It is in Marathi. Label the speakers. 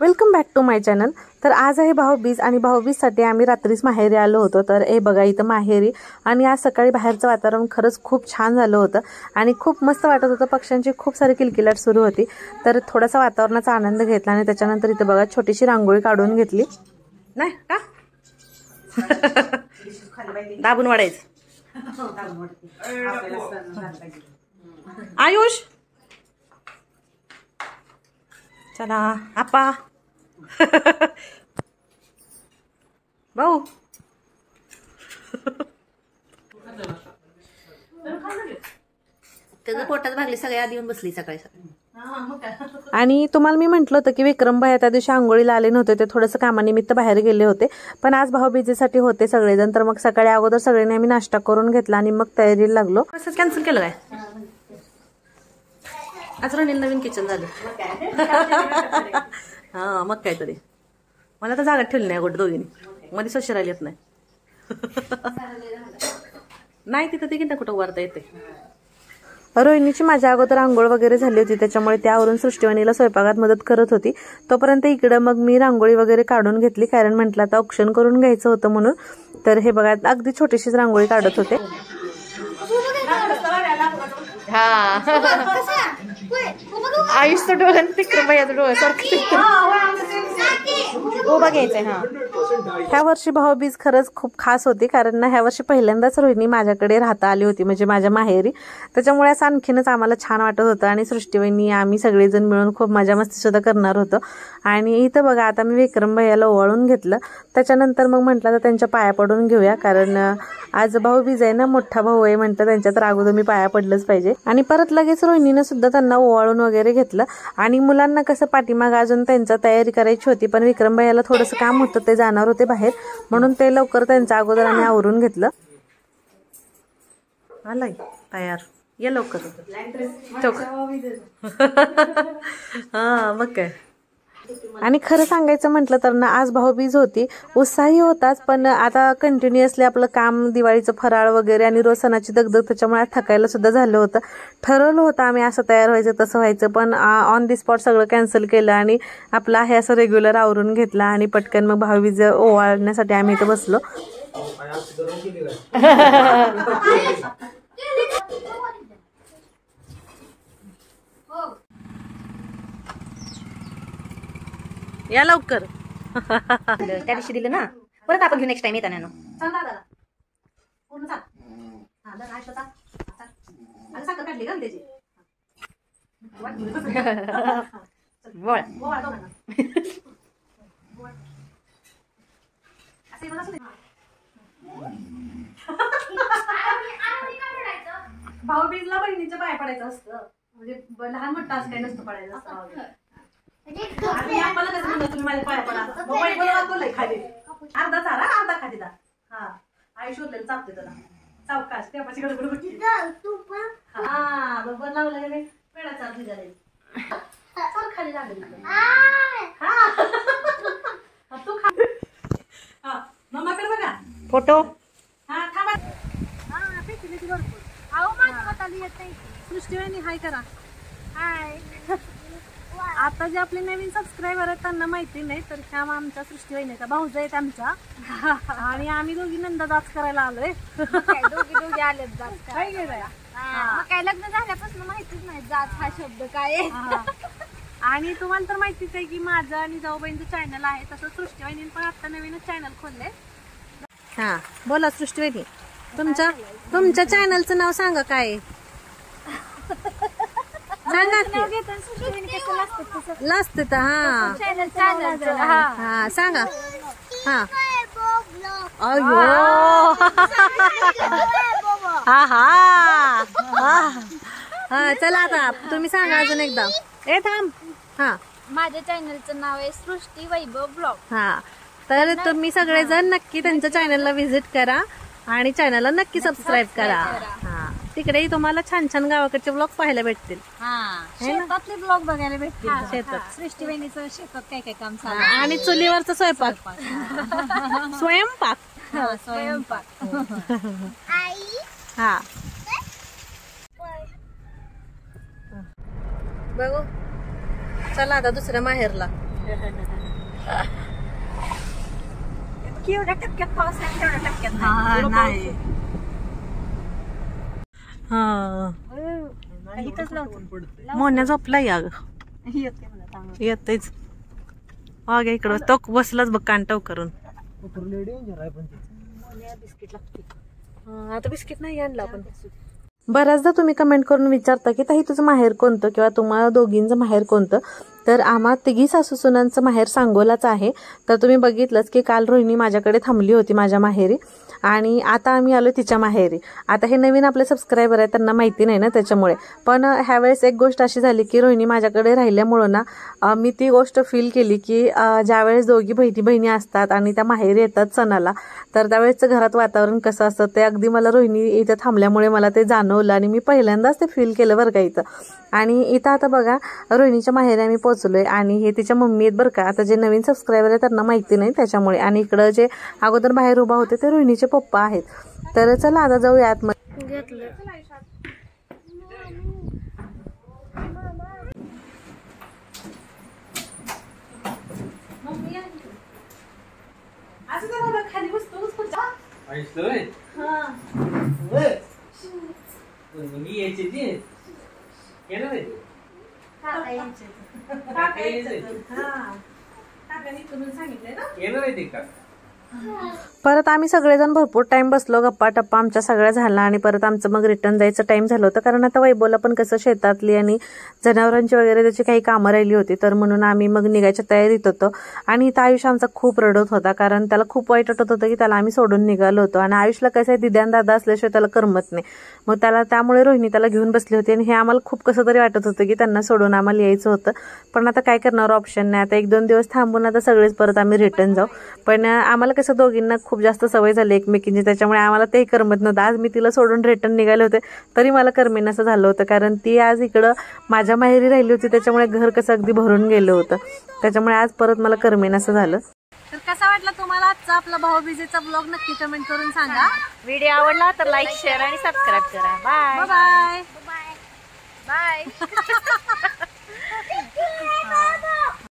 Speaker 1: Welcome back to my channel. तर आज आहे भाऊबीज आणि भाऊबीजसाठी आम्ही रात्रीच माहेरी आलो होतो। तर हे बघा इथं माहेरी आणि आज सकाळी बाहेरचं वातावरण खरंच खूप छान झालं होतं आणि खूप मस्त वाटत होतं। पक्ष्यांची खूप सारी किलकिलाट सुरू होती। तर थोडासा वातावरणाचा आनंद घेतला आणि त्याच्यानंतर इथं बघा छोटीशी रांगोळी काढून घेतली। नाही का दाबून वाढायचं आयुष चला आपा भाऊ
Speaker 2: त्याचं पोटात भागली सगळ्या आधी येऊन बसली सकाळी सकाळी।
Speaker 1: आणि तुम्हाला मी म्हटलं होतं की विक्रम भाई त्या दिवशी आंघोळीला आले नव्हते, ते थोडंसं कामानिमित्त बाहेर गेले होते। पण आज भाऊबीजेसाठी होते सगळेजण। तर मग सकाळी अगोदर सगळ्यांनी आम्ही नाश्ता करून घेतला आणि मग तयारीला लागलो।
Speaker 2: असंच कॅन्सल केलं काय आज रणील नवीन किचन झालं हा मग काहीतरी मला तर जागा ठेवली नाही गोट दोघींनी मध्ये स्वच्छ राहिली येत नाही नाही तिथं ते कुठं उभारता येते।
Speaker 1: रोहिणीची माझ्या अगोदर आंघोळ वगैरे झाली होती, त्याच्यामुळे त्यावरून सृष्टीवाणीला स्वयंपाकात मदत करत होती। तोपर्यंत इकडं मग मी रांगोळी वगैरे काढून घेतली, कारण म्हटलं आता औक्षण करून घ्यायचं होतं म्हणून। तर हे बघा अगदी छोटीशीच रांगोळी काढत होते।
Speaker 2: आयुषचं डोळं तिकडं भैयाचं डोळं सारखं उभा घ्यायचंय। हा
Speaker 1: ह्या वर्षी भाऊबीज खरंच खूप खास होती, कारण ना ह्या वर्षी पहिल्यांदाच रोहिणी माझ्याकडे राहता आली होती, म्हणजे माझ्या माहेरी। त्याच्यामुळे असं आणखीनच आम्हाला छान वाटत होतं आणि सृष्टीवहिनी आम्ही सगळेजण मिळून खूप मजा मस्ती सुद्धा करणार होतो। आणि इथं बघा आता मी विक्रम भैयाला ओवाळून घेतलं, त्याच्यानंतर मग म्हटलं तर त्यांच्या पाया पडून घेऊया, कारण आज भाऊबीज आहे ना, मोठा भाऊ आहे म्हणतं, त्यांच्या तर अगोदर मी पाया पडलंच पाहिजे। आणि परत लगेच रोहिणीनं सुद्धा त्यांना ओवाळून वगैरे घेतलं। आणि मुलांना कसं पाठीमाग अजून त्यांचा तयारी करायची होती, पण विक्रम भैयाला थोडंसं काम होतं, ते जाणार होते बाहेर, म्हणून ते लवकर त्यांच्या अगोदर आम्ही आवरून घेतलं।
Speaker 2: आलाय तयार ये लवकर हा मग काय।
Speaker 1: आणि खरं सांगायचं म्हटलं तर ना आज भाऊबीज होती, उत्साही होताच, पण आता कंटिन्युअसली आपलं काम, दिवाळीचं फराळ वगैरे आणि रोज सणाची दगदग, त्याच्यामुळे थकायला सुद्धा झालं होतं। ठरवलं होतं आम्ही असं तयार व्हायचं तसं व्हायचं, पण ऑन दी स्पॉट सगळं कॅन्सल केलं आणि आपलं आहे असं रेग्युलर आवरून घेतला आणि पटकन मग भाऊबीज ओवाळण्यासाठी आम्ही इथं बसलो।
Speaker 2: या लवकर त्या दिवशी दिलं ना, परत आपण घेऊ नेक्स्ट टाइम येताना।
Speaker 3: भाऊबीजला बहिणीच्या पाया पडायचं असतं, म्हणजे लहान मोठा असं काही नसतं पडायचं असतं। आम्हाला कसं म्हणलं तुम्ही माझ्या पाया पडा खाली अर्धा चारा अर्धा खाली दा। हा आयुष उरलेलं चापते त्याला चावकाश त्यापाशी गडबड होती। हा बरोबर लावलं का नाही पेडा चार भिजाले चाल खाली लागेल तू खा। हा मम्माकडे बघा
Speaker 2: फोटो।
Speaker 3: हा थांबा हा फेकली भरपूर अहो माझ्या हाताला येत नाही। सृष्टीवाहिनी हाय करा हाय। आता जे आपले नवीन सबस्क्रायबर आहेत त्यांना माहिती नाही, तर ह्या आमच्या सृष्टीवाहिनीचा भाऊजा आहेत आमच्या आणि आम्ही दोघी नंदा जाच करायला आलोय। दोघी आलेत जाच काय गेलाय काय लग्न झाल्यापासून माहितीच नाही जाच हा शब्द काय आहे। आणि तुम्हाला तर माहितीच आहे की माझं आणि जाऊबाईंचं चॅनल आहे, तसं सृष्टीवाहिनी पण आता नवीनच चॅनल खोललंय।
Speaker 1: हा बोला सृष्टीवहिनी, तुमच्या चॅनलचं नाव सांगा काय सांगा लास्ट तर हा हा सांगा हा अयो हा हा हा चला आता तुम्ही सांगा अजून एकदा ए थांब। हा
Speaker 4: माझ्या चॅनलचं नाव आहे सृष्टी वैभव ब्लॉग।
Speaker 1: हा तर तुम्ही सगळेजण नक्की त्यांच्या चॅनलला व्हिजिट करा आणि चॅनलला नक्की सबस्क्राईब करा। हा तिकडेही तुम्हाला छान छान गावाकडचे ब्लॉग पाहायला भेटतील।
Speaker 4: शेतातले ब्लॉग बघायला भेटतील। शेतात सृष्टीवाहिनीचं शेतात काय काय काम चालू
Speaker 1: आणि चुलीवरचा स्वयंपाक
Speaker 4: स्वयंपाक
Speaker 1: हा बघू चला आता दुसऱ्या माहेरला।
Speaker 4: एवढ्या टक्क्यात पाऊस आहे, तेवढ्या टक्क्यात
Speaker 1: नाही. मोन्या झोपला या येतेच अगे इकडं तो बसलाच बघ कांटाव करून. आता बिस्किट नाही आणलं आपण. बऱ्याचदा तुम्ही कमेंट करून विचारता की ताई तुझं माहेर कोणतं किंवा तुम्हाला दोघींचं माहेर कोणतं. तर आम्हा तिघी सासू सुनांचं माहेर सांगोलाच आहे. तर तुम्ही बघितलंच की काल रोहिणी माझ्याकडे थांबली होती माझ्या माहेरी आणि आता आम्ही आलो तिच्या माहेरी. आता हे नवीन आपले सबस्क्रायबर आहे त्यांना माहिती नाही ना त्याच्यामुळे. पण ह्यावेळेस एक गोष्ट अशी झाली की रोहिणी माझ्याकडे राहिल्यामुळं ना मी ती गोष्ट फील केली की ज्यावेळेस दोघी बहिणी असतात आणि त्या माहेरी येतात सणाला तर त्यावेळेसचं घरात वातावरण कसं असतं ते अगदी मला रोहिणी इथं थांबल्यामुळे मला ते जाणवलं आणि मी पहिल्यांदाच ते फील केलं बरं का इथं. आणि इथं आता बघा रोहिणीच्या माहेरी आम्ही पोहोचलोय आणि हे तिच्या मम्मी आहेत बरं का. आता जे नवीन सबस्क्रायबर आहे त्यांना माहिती नाही त्याच्यामुळे. आणि इकडं जे अगोदर बाहेर उभा होते ते रोहिणीचे पप्पा आहेत. तर चला आता जाऊया आतमध्ये. खाली बसतो परत आम्ही सगळेजण भरपूर टाइम बसलो गप्पा टप्पा आमच्या सगळ्या झाला आणि परत आमचं मग रिटर्न जायचं टाइम झालं होतं. कारण आता वैभवला पण कसं शेतातली आणि जनावरांची वगैरे त्याची काही कामं राहिली होती तर म्हणून आम्ही मग निघायच्या तयारीत होतो. आणि इथं आयुष आमचा खूप रडत होता कारण त्याला खूप वाईट वाटत होतं की त्याला आम्ही सोडून निघालो होतो. आणि आयुषला कसं आहे दिद्यान दादा असल्याशिवाय त्याला करमत नाही. मग त्यामुळे रोहिणी त्याला घेऊन बसली होती आणि हे आम्हाला खूप कसं तरी वाटत होतं की त्यांना सोडून आम्हाला यायचं होतं. पण आता काय करणार ऑप्शन नाही. आता 1-2 दिवस थांबून आता सगळेच परत आम्ही रिटर्न जाऊ. पण आम्हाला कसं दोघींना खूप जास्त सवय झाली एकमेकींची त्याच्यामुळे आम्हाला ते करमत नव्हतं. आज मी तिला सोडून रिटर्न निघाले होते तरी मला करमेनासं झालं होतं कारण ती आज इकडं माझ्या माहेरी राहिली होती त्याच्यामुळे घर कसं अगदी भरून गेलं होतं त्याच्यामुळे आज परत मला करमेनासं झालं.
Speaker 3: तर कसा वाटला तुम्हाला आजचा आपला भाऊबीजेचा ब्लॉग नक्की कमेंट करून सांगा.
Speaker 2: व्हिडिओ आवडला तर लाईक शेअर आणि सबस्क्राईब करा. Bye
Speaker 3: bye
Speaker 2: bye.